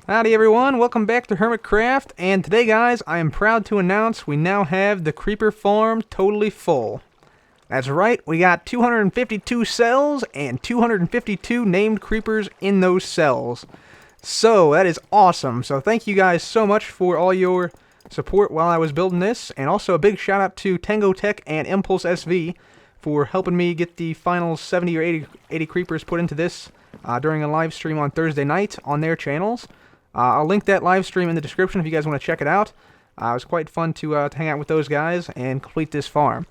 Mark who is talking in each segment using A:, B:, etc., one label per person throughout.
A: Howdy everyone, welcome back to Hermitcraft, and today guys, I am proud to announce we now have the creeper farm totally full. That's right, we got 252 cells and 252 named creepers in those cells. So, that is awesome. So thank you guys so much for all your support while I was building this, and also a big shout out to Tango Tech and Impulse SV for helping me get the final 70 or 80 creepers put into this during a live stream on Thursday night on their channels. I'll link that live stream in the description if you guys want to check it out. It was quite fun to hang out with those guys and complete this farm.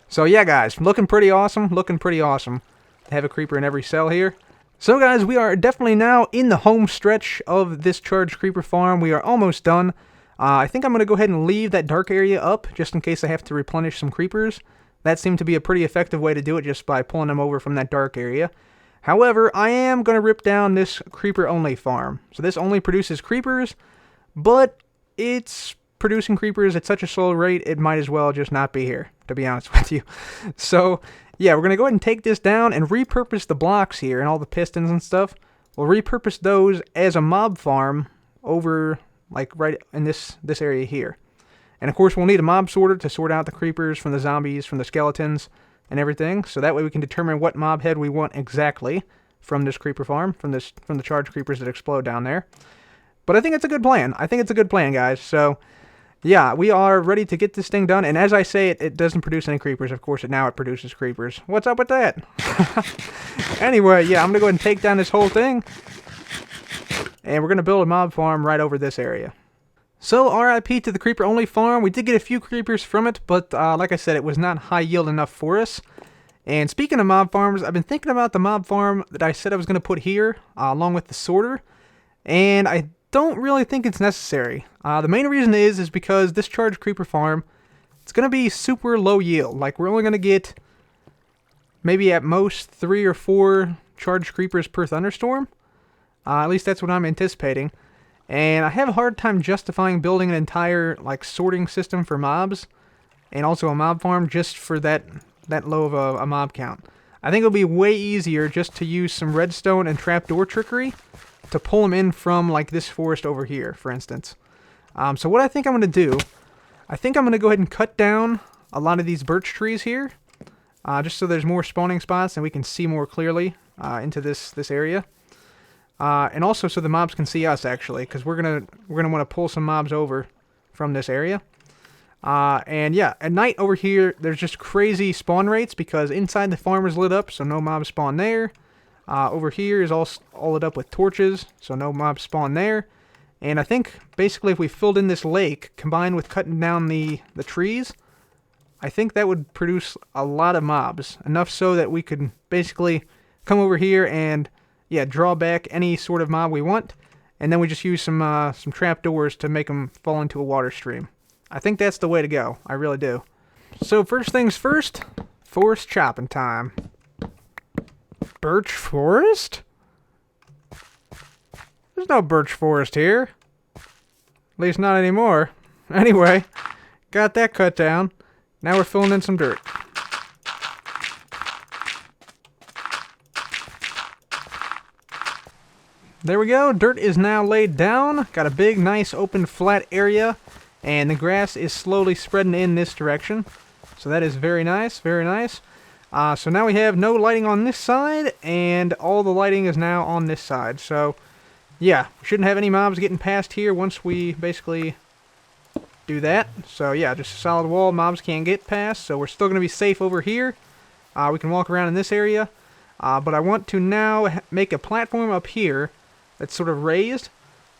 A: So yeah guys, looking pretty awesome, to have a creeper in every cell here. So guys, we are definitely now in the home stretch of this charged creeper farm. We are almost done. I think I'm going to go ahead and leave that dark area up just in case I have to replenish some creepers. That seemed to be a pretty effective way to do it, just by pulling them over from that dark area. However, I am going to rip down this creeper-only farm. So this only produces creepers, but it's producing creepers at such a slow rate, it might as well just not be here, to be honest with you. So, yeah, we're going to go ahead and take this down and repurpose the blocks here and all the pistons and stuff. We'll repurpose those as a mob farm over, like, right in this area here. And, of course, we'll need a mob sorter to sort out the creepers from the zombies, from the skeletons, and everything, so that way we can determine what mob head we want exactly from this creeper farm, from the charged creepers that explode down there. But I think it's a good plan. Guys. So, yeah, we are ready to get this thing done. And as I say, it doesn't produce any creepers. Of course, now it produces creepers. What's up with that? Anyway, yeah, I'm going to go ahead and take down this whole thing. And we're going to build a mob farm right over this area. So, RIP to the creeper-only farm. We did get a few creepers from it, but like I said, it was not high yield enough for us. And speaking of mob farms, I've been thinking about the mob farm that I said I was going to put here, along with the sorter, and I don't really think it's necessary. The main reason is because this charged creeper farm, it's going to be super low yield. Like, we're only going to get maybe at most 3 or 4 charged creepers per thunderstorm. At least that's what I'm anticipating. And I have a hard time justifying building an entire, like, sorting system for mobs, and also a mob farm just for that low of a mob count. I think it'll be way easier just to use some redstone and trapdoor trickery to pull them in from, like, this forest over here, for instance. So what I think I'm going to do, I think I'm going to go ahead and cut down a lot of these birch trees here, just so there's more spawning spots and we can see more clearly into this area. And also so the mobs can see us, actually, because we're gonna want to pull some mobs over from this area. And yeah, at night over here, there's just crazy spawn rates because inside the farm is lit up, so no mobs spawn there. Over here is all lit up with torches, so no mobs spawn there. And I think basically if we filled in this lake combined with cutting down the trees, I think that would produce a lot of mobs, enough so that we could basically come over here and, yeah, draw back any sort of mob we want, and then we just use some trapdoors to make them fall into a water stream. I think that's the way to go. I really do. So first things first, forest chopping time. Birch forest? There's no birch forest here. At least not anymore. Anyway, got that cut down. Now we're filling in some dirt. There we go, dirt is now laid down. Got a big, nice, open, flat area. And the grass is slowly spreading in this direction. So that is very nice, very nice. So now we have no lighting on this side, and all the lighting is now on this side. So, yeah, we shouldn't have any mobs getting past here once we basically do that. So, yeah, just a solid wall, mobs can't get past. So we're still going to be safe over here. We can walk around in this area. But I want to now make a platform up here that's sort of raised.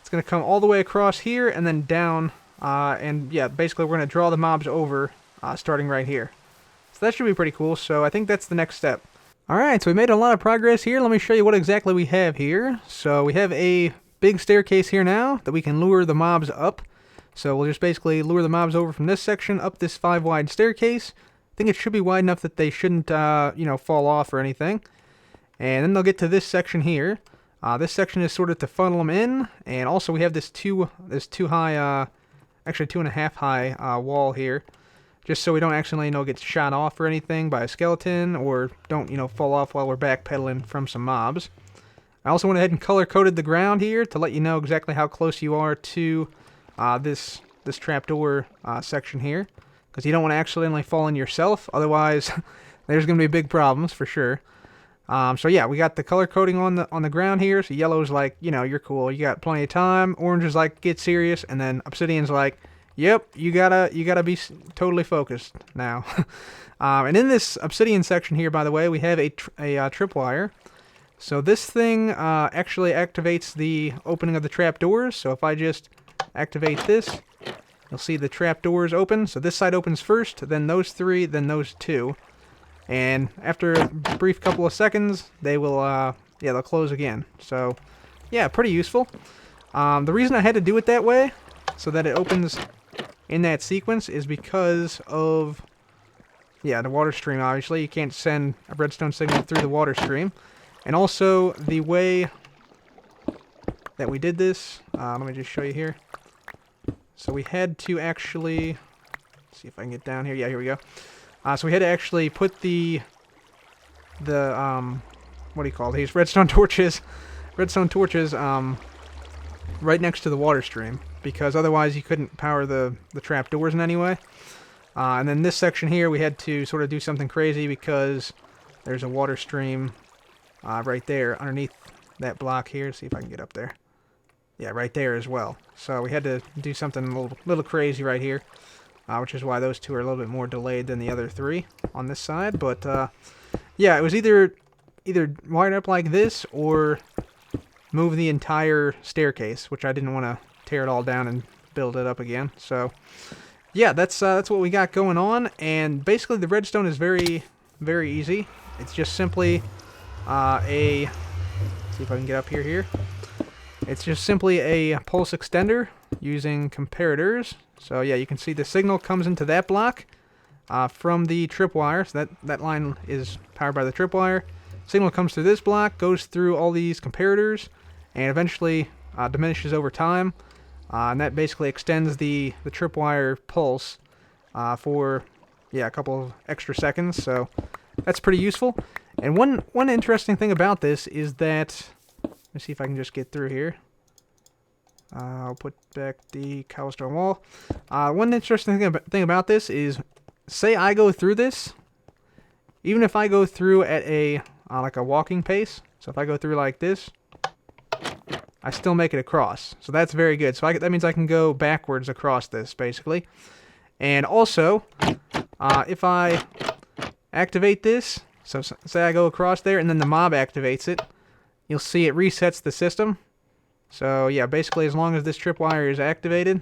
A: It's going to come all the way across here and then down. And yeah, basically we're going to draw the mobs over starting right here. So that should be pretty cool. So I think that's the next step. Alright, so we made a lot of progress here. Let me show you what exactly we have here. So we have a big staircase here now that we can lure the mobs up. So we'll just basically lure the mobs over from this section up this 5 wide staircase. I think it should be wide enough that they shouldn't, fall off or anything. And then they'll get to this section here. This section is sort of to funnel them in, and also we have this too high, actually 2.5 high wall here, just so we don't accidentally get shot off or anything by a skeleton, or don't fall off while we're backpedaling from some mobs. I also went ahead and color-coded the ground here to let you know exactly how close you are to this trapdoor section here, because you don't want to accidentally fall in yourself. Otherwise, there's going to be big problems for sure. So yeah, we got the color coding on the ground here. So yellow's like, you know, you're cool, you got plenty of time. Orange is like, get serious, and then obsidian's like, yep, you gotta be totally focused now. And in this obsidian section here, by the way, we have a tripwire. So this thing actually activates the opening of the trapdoors. So if I just activate this, you'll see the trapdoors open. So this side opens first, then those three, then those two. And after a brief couple of seconds, they will, they'll close again. So, yeah, pretty useful. The reason I had to do it that way, so that it opens in that sequence, is because of, the water stream, obviously. You can't send a redstone signal through the water stream. And also, the way that we did this, let me just show you here. So we had to actually, see if I can get down here. Yeah, here we go. So we had to actually put the what do you call these? Redstone torches right next to the water stream, because otherwise you couldn't power the trapdoors in any way. And then this section here, we had to sort of do something crazy because there's a water stream right there underneath that block here. See if I can get up there. Yeah, right there as well. So we had to do something a little crazy right here. Which is why those two are a little bit more delayed than the other three on this side. But, yeah, it was either wired up like this or move the entire staircase, which I didn't want to tear it all down and build it up again. So, yeah, that's what we got going on. And basically the redstone is very, very easy. It's just simply see if I can get up here. It's just simply a pulse extender using comparators. So yeah, you can see the signal comes into that block from the tripwire. So that line is powered by the tripwire. Signal comes through this block, goes through all these comparators, and eventually diminishes over time. And that basically extends the tripwire pulse for a couple of extra seconds. So that's pretty useful. And one interesting thing about this is that, let me see if I can just get through here. I'll put back the cobblestone wall. One interesting thing about this is, say I go through this, even if I go through at a like a walking pace, so if I go through like this, I still make it across. So that's very good. So that means I can go backwards across this, basically. And also, if I activate this, so say I go across there and then the mob activates it, you'll see it resets the system. So yeah, basically as long as this tripwire is activated,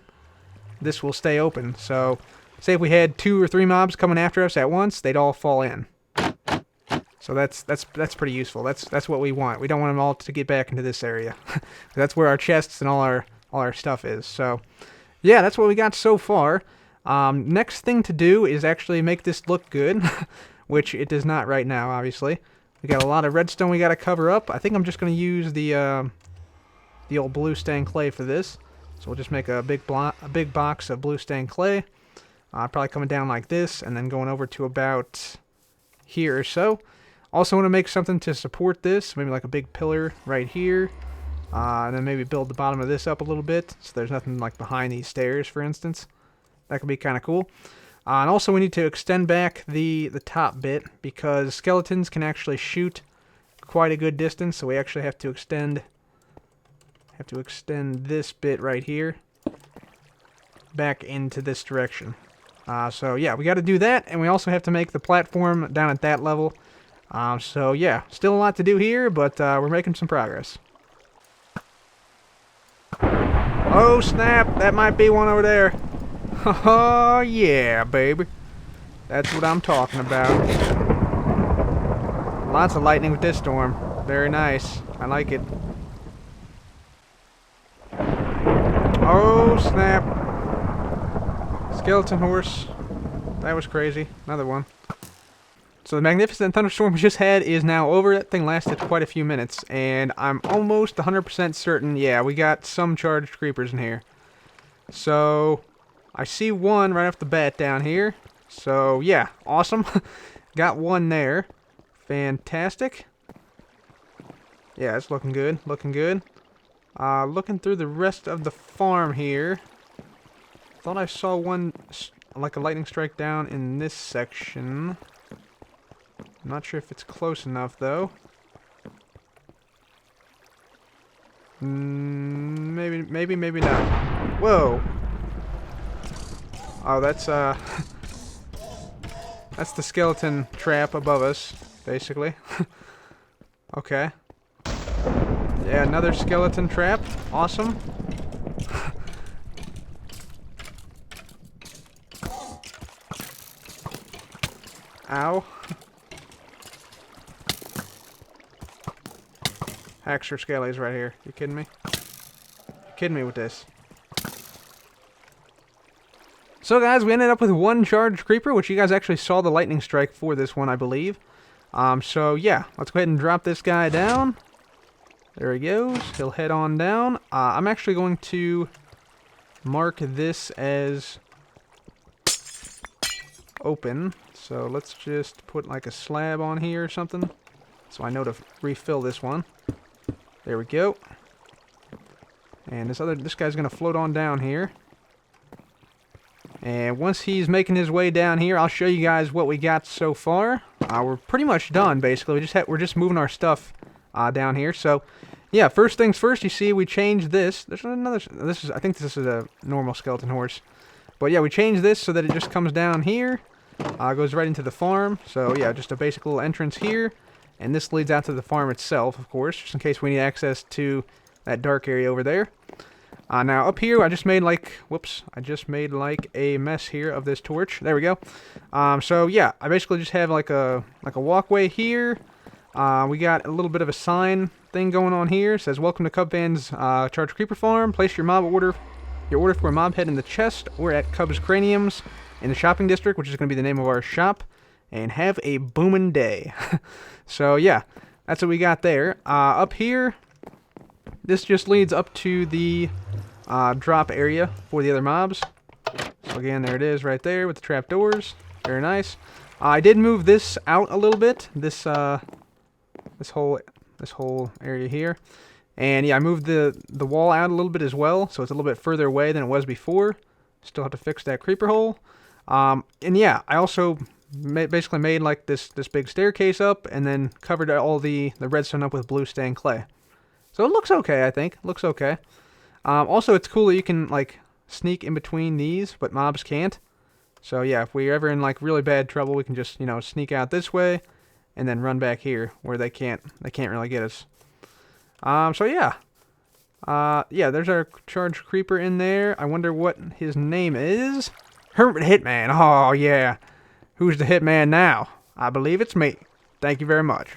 A: this will stay open. So say if we had 2 or 3 mobs coming after us at once, they'd all fall in. So that's pretty useful. That's what we want. We don't want them all to get back into this area. That's where our chests and all our stuff is. So yeah, that's what we got so far. Next thing to do is actually make this look good, which it does not right now, obviously. We got a lot of redstone we got to cover up. I think I'm just going to use the old blue stained clay for this. So we'll just make a big box of blue stained clay. Probably coming down like this and then going over to about here or so. Also want to make something to support this, maybe like a big pillar right here. And then maybe build the bottom of this up a little bit so there's nothing like behind these stairs, for instance. That could be kind of cool. And also we need to extend back the top bit because skeletons can actually shoot quite a good distance, so we actually have to extend this bit right here back into this direction. So yeah, we got to do that, and we also have to make the platform down at that level. So yeah, still a lot to do here, but we're making some progress. Oh snap, that might be one over there. Oh yeah, baby. That's what I'm talking about. Lots of lightning with this storm. Very nice. I like it. Oh snap. Skeleton horse. That was crazy. Another one. So the magnificent thunderstorm we just had is now over. That thing lasted quite a few minutes. And I'm almost 100% certain, yeah, we got some charged creepers in here. So I see one right off the bat down here. So yeah, awesome. Got one there. Fantastic. Yeah, it's looking good. Looking good. Looking through the rest of the farm here. Thought I saw one, like a lightning strike down in this section. I'm not sure if it's close enough, though. Maybe not. Whoa! Oh, that's that's the skeleton trap above us, basically. Okay. Yeah, another skeleton trap. Awesome. Ow. Hackster Skelly's right here. You kidding me? You kidding me with this? So guys, we ended up with one charged creeper, which you guys actually saw the lightning strike for this one, I believe. So yeah, let's go ahead and drop this guy down. There he goes. He'll head on down. I'm actually going to mark this as open. So let's just put like a slab on here or something, so I know to refill this one. There we go. And this guy's gonna float on down here. And once he's making his way down here, I'll show you guys what we got so far. We're pretty much done, basically. We're just moving our stuff down here. So, yeah, first things first. You see, we changed this. There's another. I think this is a normal skeleton horse. But yeah, we changed this so that it just comes down here. Goes right into the farm. So yeah, just a basic little entrance here. And this leads out to the farm itself, of course, just in case we need access to that dark area over there. Now up here, I just made like, whoops, I just made like a mess here of this torch. There we go. So yeah, I basically just have like a walkway here. We got a little bit of a sign thing going on here. It says, "Welcome to Cubban's Charged Creeper Farm. Place your order for a mob head in the chest or at Cub's Craniums in the shopping district," which is going to be the name of our shop. And have a boomin' day. So yeah, that's what we got there. Up here, this just leads up to the drop area for the other mobs. So again, there it is right there with the trapdoors. Very nice. I did move this out a little bit. This whole area here. And yeah, I moved the wall out a little bit as well, so it's a little bit further away than it was before. Still have to fix that creeper hole. And yeah, I also basically made like this big staircase up, and then covered all the redstone up with blue stained clay. So it looks okay, I think. Looks okay. Also, it's cool that you can like sneak in between these, but mobs can't. So yeah, if we're ever in like really bad trouble, we can just, you know, sneak out this way, and then run back here where they can't really get us. So yeah. Yeah, there's our charged creeper in there. I wonder what his name is. Hermit Hitman. Oh yeah. Who's the hitman now? I believe it's me. Thank you very much.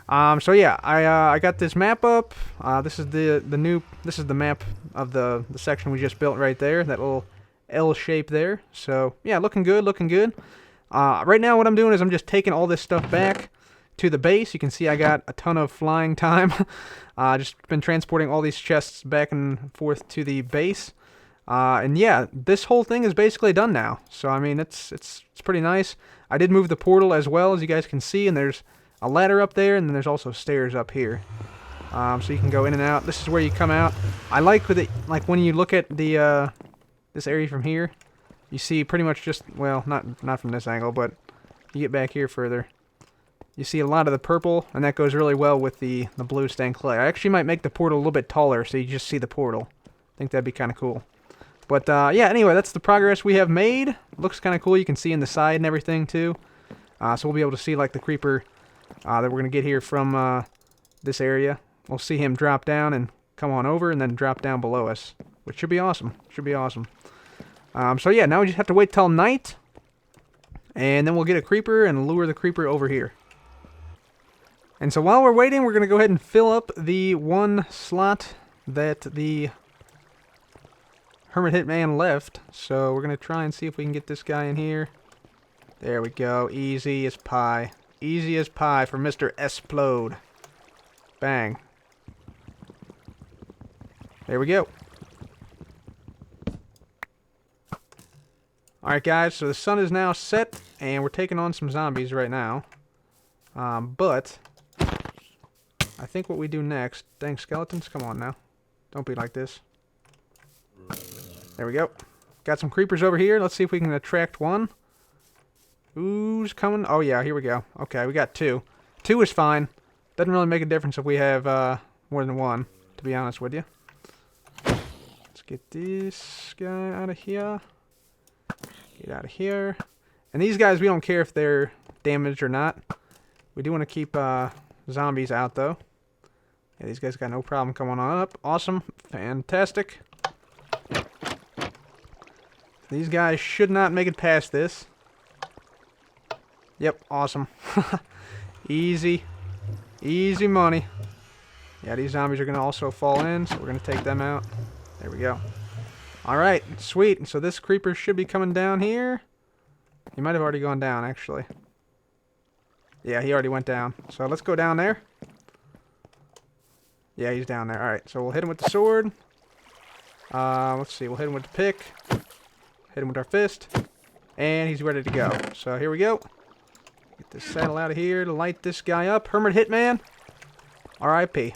A: So yeah, I got this map up. This is the map of the section we just built right there. That little L shape there. So yeah, looking good, looking good. Right now what I'm doing is I'm just taking all this stuff back to the base. You can see I got a ton of flying time. Just been transporting all these chests back and forth to the base. And yeah, this whole thing is basically done now. So I mean, it's pretty nice. I did move the portal as well, as you guys can see, and there's a ladder up there, and then there's also stairs up here. So you can go in and out. This is where you come out. I like with it, like when you look at the this area from here, you see pretty much just, well, not from this angle, but you get back here further. You see a lot of the purple, and that goes really well with the blue stained clay. I actually might make the portal a little bit taller, so you just see the portal. I think that'd be kind of cool. But yeah, anyway, that's the progress we have made. Looks kind of cool. You can see in the side and everything too. So we'll be able to see like the creeper that we're going to get here from this area. We'll see him drop down and come on over and then drop down below us, which should be awesome. Should be awesome. So yeah, now we just have to wait till night, and then we'll get a creeper and lure the creeper over here. And so while we're waiting, we're going to go ahead and fill up the one slot that the Hermit Hitman left. So we're going to try and see if we can get this guy in here. There we go. Easy as pie. Easy as pie for Mr. Esplode. Bang. There we go. Alright guys, so the sun is now set, and we're taking on some zombies right now. But I I think what we do next... Dang, skeletons, come on now. Don't be like this. There we go. Got some creepers over here. Let's see if we can attract one. Who's coming? Oh, yeah, here we go. Okay, we got 2. 2 is fine. Doesn't really make a difference if we have more than 1, to be honest with you. Let's get this guy out of here. Get out of here. And these guys, we don't care if they're damaged or not. We do want to keep zombies out, though. Yeah, these guys got no problem coming on up. Awesome. Fantastic. These guys should not make it past this. Yep, awesome. Easy. Easy money. Yeah, these zombies are going to also fall in, so we're going to take them out. There we go. Alright, sweet. So this creeper should be coming down here. He might have already gone down, actually. Yeah, he already went down. So let's go down there. Yeah, he's down there. Alright, so we'll hit him with the sword. Let's see, we'll hit him with the pick. Hit him with our fist. And he's ready to go. So here we go. Get this saddle out of here to light this guy up. Hermit Hitman. R.I.P.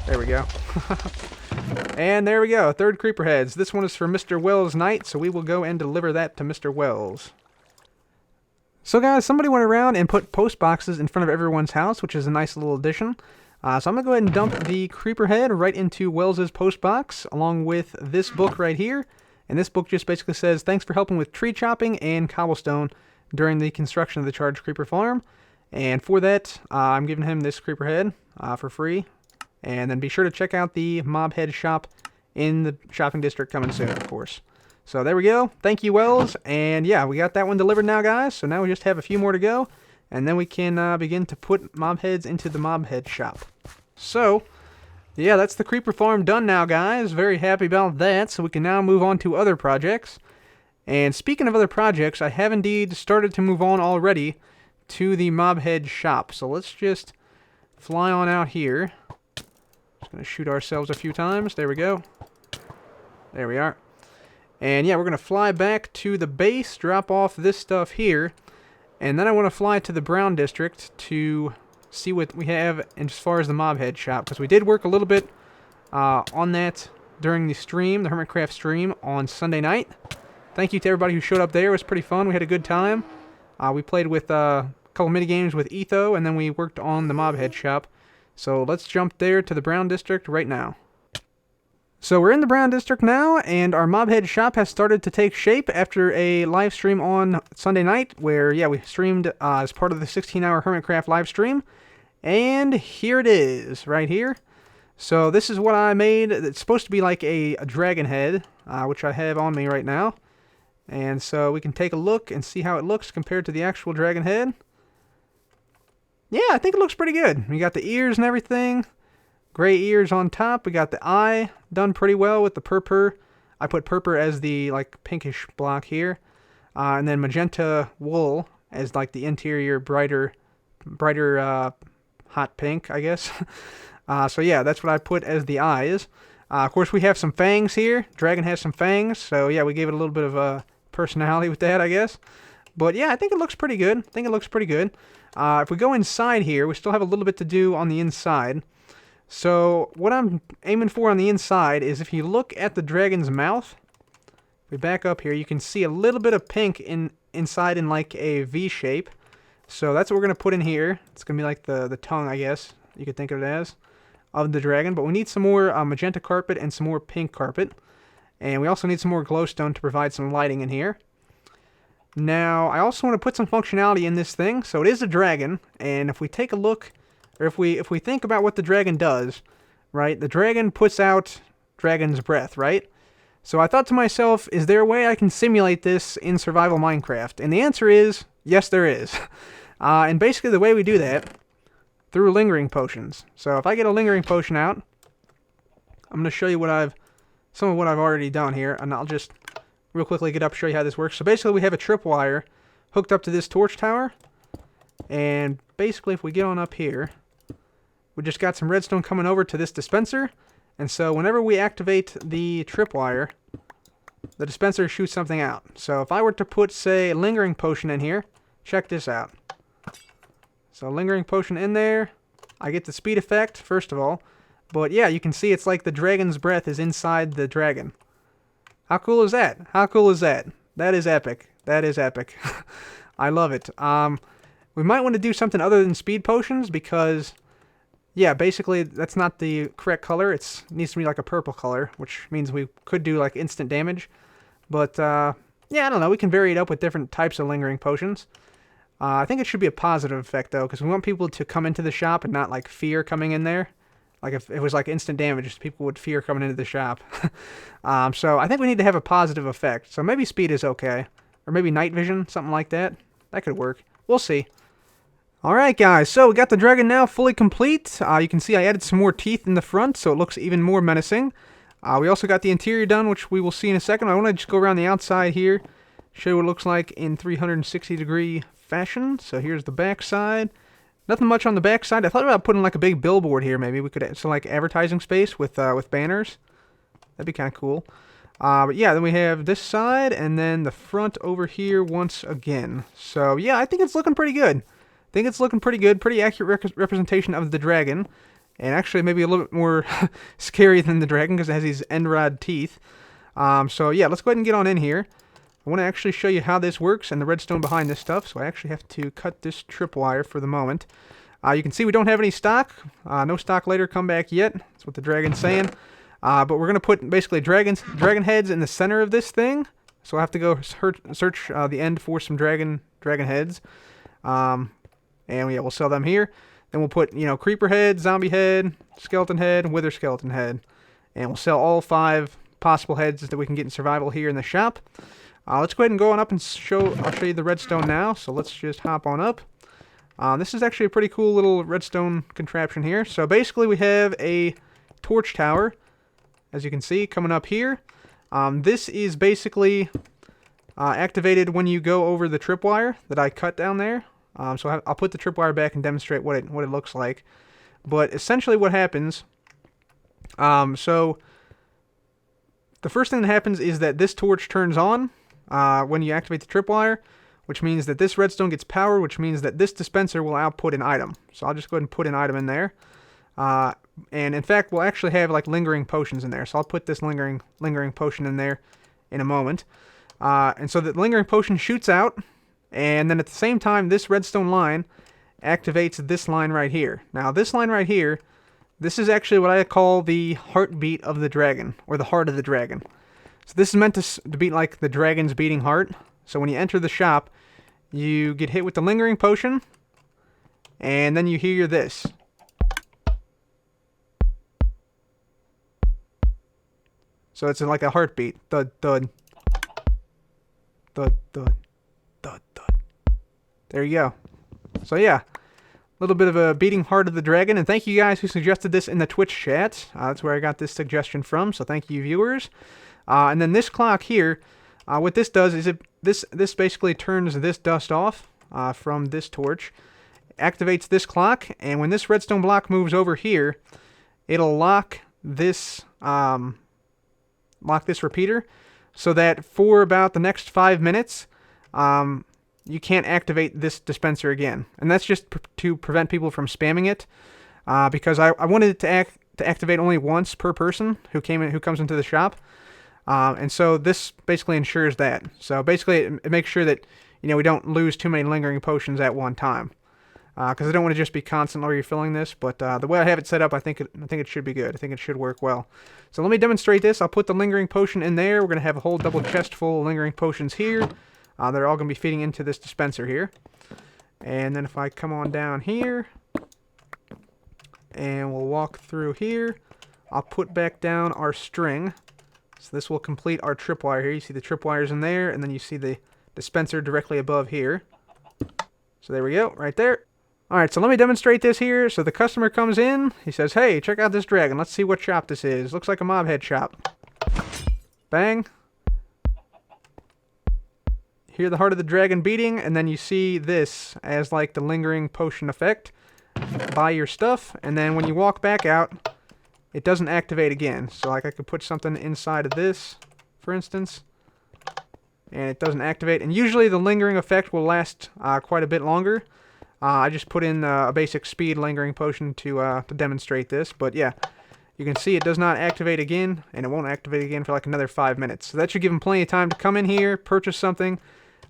A: There we go. And there we go. 3rd creeper heads. This one is for Mr. Wells Knight, so we will go and deliver that to Mr. Wells. So guys, somebody went around and put post boxes in front of everyone's house, which is a nice little addition. So I'm going to go ahead and dump the creeper head right into Wells's post box, along with this book right here. And this book just basically says, thanks for helping with tree chopping and cobblestone during the construction of the Charged Creeper Farm. And for that, I'm giving him this creeper head for free. And then be sure to check out the mob head shop in the shopping district coming soon, of course. So there we go. Thank you, Wells. And yeah, we got that one delivered now, guys. So now we just have a few more to go. And then we can begin to put mob heads into the mob head shop. So, yeah, that's the creeper farm done now, guys. Very happy about that. So we can now move on to other projects. And speaking of other projects, I have indeed started to move on already to the mob head shop. So let's just fly on out here. Just going to shoot ourselves a few times. There we go. There we are. And yeah, we're going to fly back to the base, drop off this stuff here. And then I want to fly to the Brown District to see what we have as far as the mob head shop. Because we did work a little bit on that during the stream, the Hermitcraft stream, on Sunday night. Thank you to everybody who showed up there. It was pretty fun. We had a good time. We played with a couple mini-games with Etho, and then we worked on the mob head shop. So let's jump there to the Brown District right now. So we're in the Brown District now, and our mob head shop has started to take shape after a live stream on Sunday night, where, yeah, we streamed as part of the 16-hour Hermitcraft live stream. And here it is, right here. So this is what I made. It's supposed to be like a dragon head, which I have on me right now. And so we can take a look and see how it looks compared to the actual dragon head. Yeah, I think it looks pretty good. We got the ears and everything. Gray ears on top. We got the eye done pretty well with the purple. I put purple as the like pinkish block here. And then magenta wool as like the interior brighter hot pink, I guess. So yeah, that's what I put as the eyes. Of course, we have some fangs here. Dragon has some fangs. So yeah, we gave it a little bit of personality with that, I guess. But yeah, I think it looks pretty good. If we go inside here, we still have a little bit to do on the inside. So what I'm aiming for on the inside is if you look at the dragon's mouth, if we back up here, you can see a little bit of pink inside in like a V shape. So that's what we're going to put in here. It's going to be like the tongue, I guess, you could think of it as, of the dragon. But we need some more magenta carpet and some more pink carpet. And we also need some more glowstone to provide some lighting in here. Now, I also want to put some functionality in this thing. So it is a dragon, and if we take a look, or if we think about what the dragon does, right? The dragon puts out dragon's breath, right? So I thought to myself, is there a way I can simulate this in survival Minecraft? And the answer is, yes, there is. And basically the way we do that, through lingering potions. So if I get a lingering potion out, I'm going to show you some of what I've already done here, and I'll just real quickly get up and show you how this works. So basically we have a tripwire hooked up to this torch tower, and basically if we get on up here, we just got some redstone coming over to this dispenser, and so whenever we activate the tripwire, the dispenser shoots something out. So if I were to put, say, a lingering potion in here, check this out. So lingering potion in there, I get the speed effect, first of all. But yeah, you can see it's like the dragon's breath is inside the dragon. How cool is that? How cool is that? That is epic. That is epic. I love it. We might want to do something other than speed potions because, yeah, basically that's not the correct color. It needs to be like a purple color, which means we could do like instant damage. But, yeah, I don't know. We can vary it up with different types of lingering potions. I think it should be a positive effect, though, because we want people to come into the shop and not, like, fear coming in there. Like, if it was, like, instant damage, people would fear coming into the shop. So I think we need to have a positive effect. So maybe speed is okay. Or maybe night vision, something like that. That could work. We'll see. Alright, guys. So we got the dragon now fully complete. You can see I added some more teeth in the front, so it looks even more menacing. We also got the interior done, which we will see in a second. I want to just go around the outside here, show you what it looks like in 360-degree fashion. So here's the back side. Nothing much on the back side. I thought about putting like a big billboard here. Maybe we could add some like advertising space with banners. That'd be kind of cool. But yeah, then we have this side and then the front over here once again. So yeah, I think it's looking pretty good. I think it's looking pretty good. Pretty accurate representation of the dragon. And actually maybe a little bit more scary than the dragon because it has these end rod teeth. So yeah, let's go ahead and get on in here. I want to actually show you how this works and the redstone behind this stuff. So I actually have to cut this tripwire for the moment. You can see we don't have any stock. No stock later, come back yet. That's what the dragon's saying. But we're going to put basically dragon heads in the center of this thing. So I have to go search the end for some dragon heads. And yeah, we'll sell them here. Then we'll put, you know, creeper head, zombie head, skeleton head, wither skeleton head. And we'll sell all 5 possible heads that we can get in survival here in the shop. Let's go ahead and go on up and I'll show you the redstone now. So let's just hop on up. This is actually a pretty cool little redstone contraption here. So basically we have a torch tower, as you can see, coming up here. This is basically activated when you go over the tripwire that I cut down there. So I'll put the tripwire back and demonstrate what it looks like. But essentially what happens, so the first thing that happens is that this torch turns on when you activate the tripwire, which means that this redstone gets powered, which means that this dispenser will output an item. So I'll just go ahead and put an item in there. And in fact, we'll actually have like lingering potions in there. So I'll put this lingering potion in there in a moment. And so the lingering potion shoots out. And then at the same time, this redstone line activates this line right here. Now, this line right here, this is actually what I call the heartbeat of the dragon, or the heart of the dragon. So this is meant to beat like the dragon's beating heart. So when you enter the shop, you get hit with the lingering potion, and then you hear this. So it's like a heartbeat. Thud, thud. Thud, thud. Thud, thud. There you go. So yeah, a little bit of a beating heart of the dragon. And thank you guys who suggested this in the Twitch chat. That's where I got this suggestion from. So thank you, viewers. And then this clock here, what this does is this basically turns this dust off from this torch, activates this clock, and when this redstone block moves over here, it'll lock this repeater, so that for about the next 5 minutes, you can't activate this dispenser again. And that's just to prevent people from spamming it, because I wanted it to activate only once per person who comes into the shop. And so this basically ensures that. So basically it makes sure that, you know, we don't lose too many lingering potions at one time. Because I don't want to just be constantly refilling this, but the way I have it set up, I think it should be good. I think it should work well. So let me demonstrate this. I'll put the lingering potion in there. We're going to have a whole double chest full of lingering potions here. They're all going to be feeding into this dispenser here. And then if I come on down here, and we'll walk through here, I'll put back down our string. So this will complete our tripwire here. You see the tripwires in there, and then you see the dispenser directly above here. So there we go, right there. Alright, so let me demonstrate this here. So the customer comes in, he says, hey, check out this dragon. Let's see what shop this is. Looks like a mob head shop. Bang. Hear the heart of the dragon beating, and then you see this as like the lingering potion effect. Buy your stuff, and then when you walk back out, it doesn't activate again. So like I could put something inside of this, for instance, and it doesn't activate. And usually the lingering effect will last quite a bit longer. I just put in a basic speed lingering potion to demonstrate this, but yeah, you can see it does not activate again, and it won't activate again for like another 5 minutes. So that should give them plenty of time to come in here, purchase something,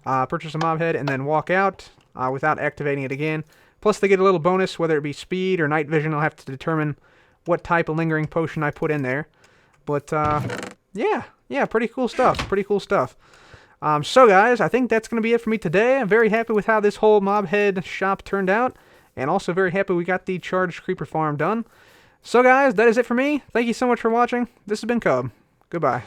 A: purchase a mob head, and then walk out without activating it again. Plus they get a little bonus, whether it be speed or night vision. I'll have to determine what type of lingering potion I put in there. But yeah, pretty cool stuff. Pretty cool stuff. So guys, I think that's going to be it for me today. I'm very happy with how this whole mob head shop turned out, and also very happy we got the charged creeper farm done. So guys, that is it for me. Thank you so much for watching. This has been Cub. Goodbye.